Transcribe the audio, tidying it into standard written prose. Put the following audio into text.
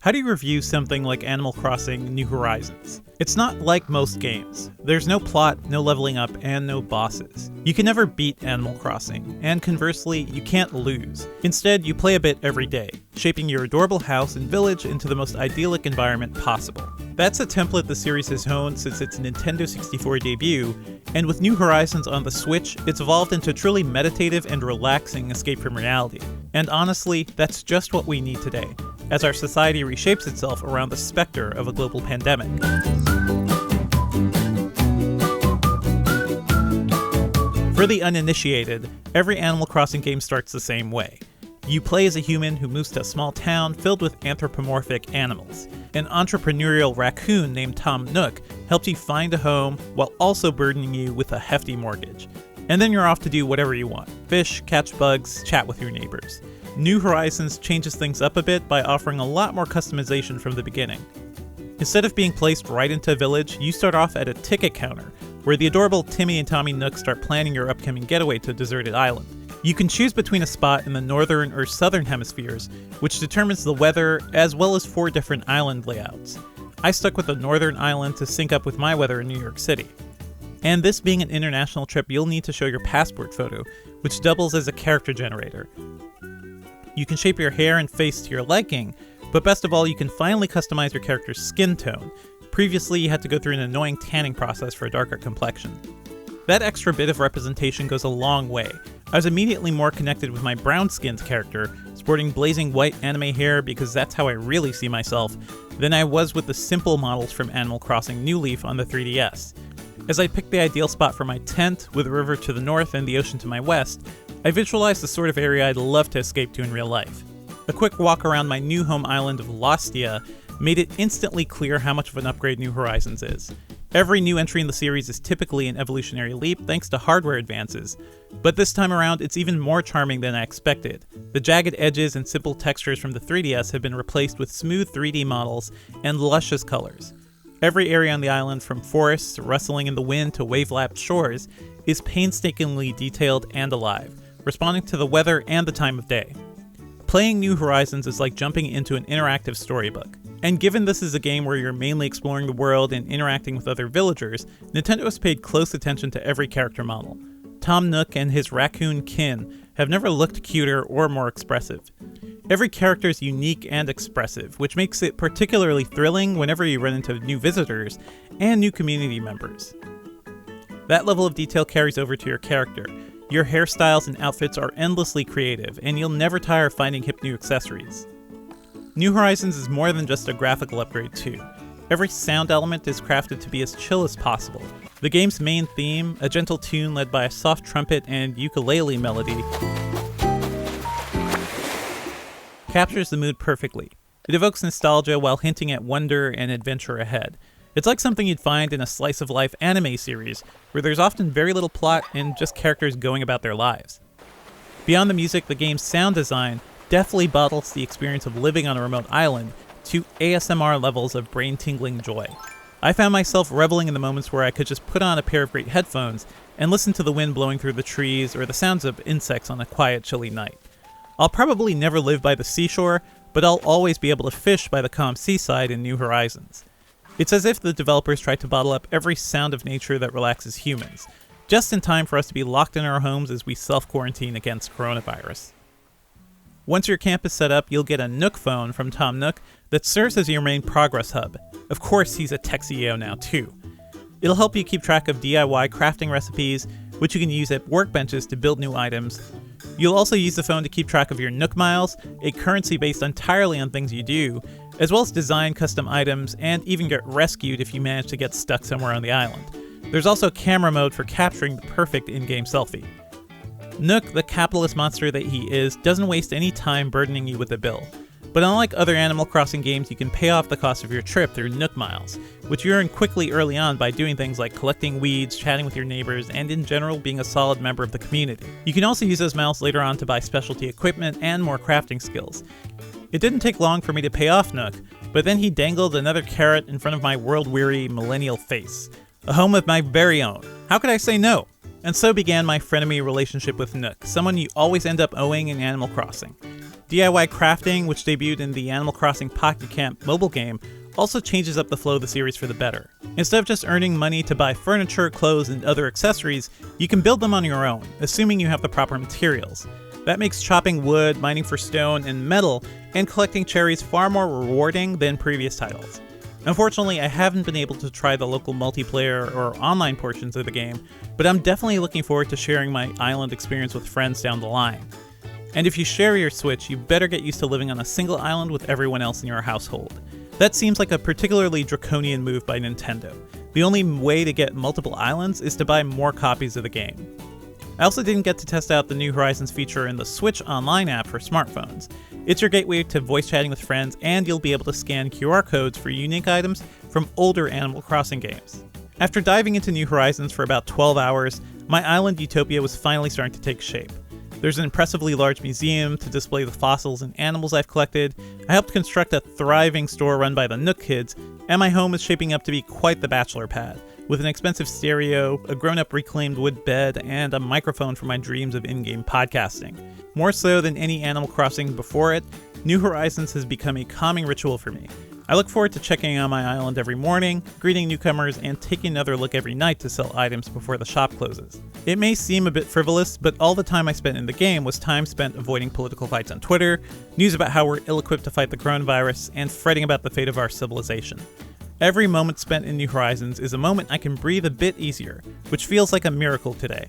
How do you review something like Animal Crossing New Horizons? It's not like most games. There's no plot, no leveling up, and no bosses. You can never beat Animal Crossing, and conversely, you can't lose. Instead, you play a bit every day, shaping your adorable house and village into the most idyllic environment possible. That's a template the series has honed since its Nintendo 64 debut, and with New Horizons on the Switch, it's evolved into a truly meditative and relaxing escape from reality. And honestly, that's just what we need today, as our society reshapes itself around the specter of a global pandemic. For the uninitiated, every Animal Crossing game starts the same way. You play as a human who moves to a small town filled with anthropomorphic animals. An entrepreneurial raccoon named Tom Nook helps you find a home while also burdening you with a hefty mortgage. And then you're off to do whatever you want: fish, catch bugs, chat with your neighbors. New Horizons changes things up a bit by offering a lot more customization from the beginning. Instead of being placed right into a village, you start off at a ticket counter, where the adorable Timmy and Tommy Nook start planning your upcoming getaway to a deserted island. You can choose between a spot in the northern or southern hemispheres, which determines the weather, as well as 4 different island layouts. I stuck with the northern island to sync up with my weather in New York City. And this being an international trip, you'll need to show your passport photo, which doubles as a character generator. You can shape your hair and face to your liking, but best of all, you can finally customize your character's skin tone. Previously, you had to go through an annoying tanning process for a darker complexion. That extra bit of representation goes a long way. I was immediately more connected with my brown-skinned character, sporting blazing white anime hair because that's how I really see myself, than I was with the simple models from Animal Crossing New Leaf on the 3DS. As I picked the ideal spot for my tent, with a river to the north and the ocean to my west, I visualized the sort of area I'd love to escape to in real life. A quick walk around my new home island of Lostia made it instantly clear how much of an upgrade New Horizons is. Every new entry in the series is typically an evolutionary leap thanks to hardware advances, but this time around it's even more charming than I expected. The jagged edges and simple textures from the 3DS have been replaced with smooth 3D models and luscious colors. Every area on the island, from forests rustling in the wind to wave-lapped shores, is painstakingly detailed and alive, responding to the weather and the time of day. Playing New Horizons is like jumping into an interactive storybook. And given this is a game where you're mainly exploring the world and interacting with other villagers, Nintendo has paid close attention to every character model. Tom Nook and his raccoon kin have never looked cuter or more expressive. Every character is unique and expressive, which makes it particularly thrilling whenever you run into new visitors and new community members. That level of detail carries over to your character. Your hairstyles and outfits are endlessly creative, and you'll never tire of finding hip new accessories. New Horizons is more than just a graphical upgrade too. Every sound element is crafted to be as chill as possible. The game's main theme, a gentle tune led by a soft trumpet and ukulele melody, captures the mood perfectly. It evokes nostalgia while hinting at wonder and adventure ahead. It's like something you'd find in a slice-of-life anime series, where there's often very little plot and just characters going about their lives. Beyond the music, the game's sound design deftly bottles the experience of living on a remote island to ASMR levels of brain-tingling joy. I found myself reveling in the moments where I could just put on a pair of great headphones and listen to the wind blowing through the trees or the sounds of insects on a quiet, chilly night. I'll probably never live by the seashore, but I'll always be able to fish by the calm seaside in New Horizons. It's as if the developers tried to bottle up every sound of nature that relaxes humans, just in time for us to be locked in our homes as we self-quarantine against coronavirus. Once your camp is set up, you'll get a NookPhone from Tom Nook that serves as your main progress hub. Of course, he's a tech CEO now too. It'll help you keep track of DIY crafting recipes, which you can use at workbenches to build new items. You'll also use the phone to keep track of your Nook Miles, a currency based entirely on things you do, as well as design custom items and even get rescued if you manage to get stuck somewhere on the island. There's also camera mode for capturing the perfect in-game selfie. Nook, the capitalist monster that he is, doesn't waste any time burdening you with a bill. But unlike other Animal Crossing games, you can pay off the cost of your trip through Nook Miles, which you earn quickly early on by doing things like collecting weeds, chatting with your neighbors, and in general being a solid member of the community. You can also use those miles later on to buy specialty equipment and more crafting skills. It didn't take long for me to pay off Nook, but then he dangled another carrot in front of my world-weary millennial face. A home of my very own. How could I say no? And so began my frenemy relationship with Nook, someone you always end up owing in Animal Crossing. DIY crafting, which debuted in the Animal Crossing Pocket Camp mobile game, also changes up the flow of the series for the better. Instead of just earning money to buy furniture, clothes, and other accessories, you can build them on your own, assuming you have the proper materials. That makes chopping wood, mining for stone and metal, and collecting cherries far more rewarding than previous titles. Unfortunately, I haven't been able to try the local multiplayer or online portions of the game, but I'm definitely looking forward to sharing my island experience with friends down the line. And if you share your Switch, you better get used to living on a single island with everyone else in your household. That seems like a particularly draconian move by Nintendo. The only way to get multiple islands is to buy more copies of the game. I also didn't get to test out the New Horizons feature in the Switch Online app for smartphones. It's your gateway to voice chatting with friends, and you'll be able to scan QR codes for unique items from older Animal Crossing games. After diving into New Horizons for about 12 hours, my island utopia was finally starting to take shape. There's an impressively large museum to display the fossils and animals I've collected, I helped construct a thriving store run by the Nook kids, and my home is shaping up to be quite the bachelor pad, with an expensive stereo, a grown-up reclaimed wood bed, and a microphone for my dreams of in-game podcasting. More so than any Animal Crossing before it, New Horizons has become a calming ritual for me. I look forward to checking on my island every morning, greeting newcomers, and taking another look every night to sell items before the shop closes. It may seem a bit frivolous, but all the time I spent in the game was time spent avoiding political fights on Twitter, news about how we're ill-equipped to fight the coronavirus, and fretting about the fate of our civilization. Every moment spent in New Horizons is a moment I can breathe a bit easier, which feels like a miracle today.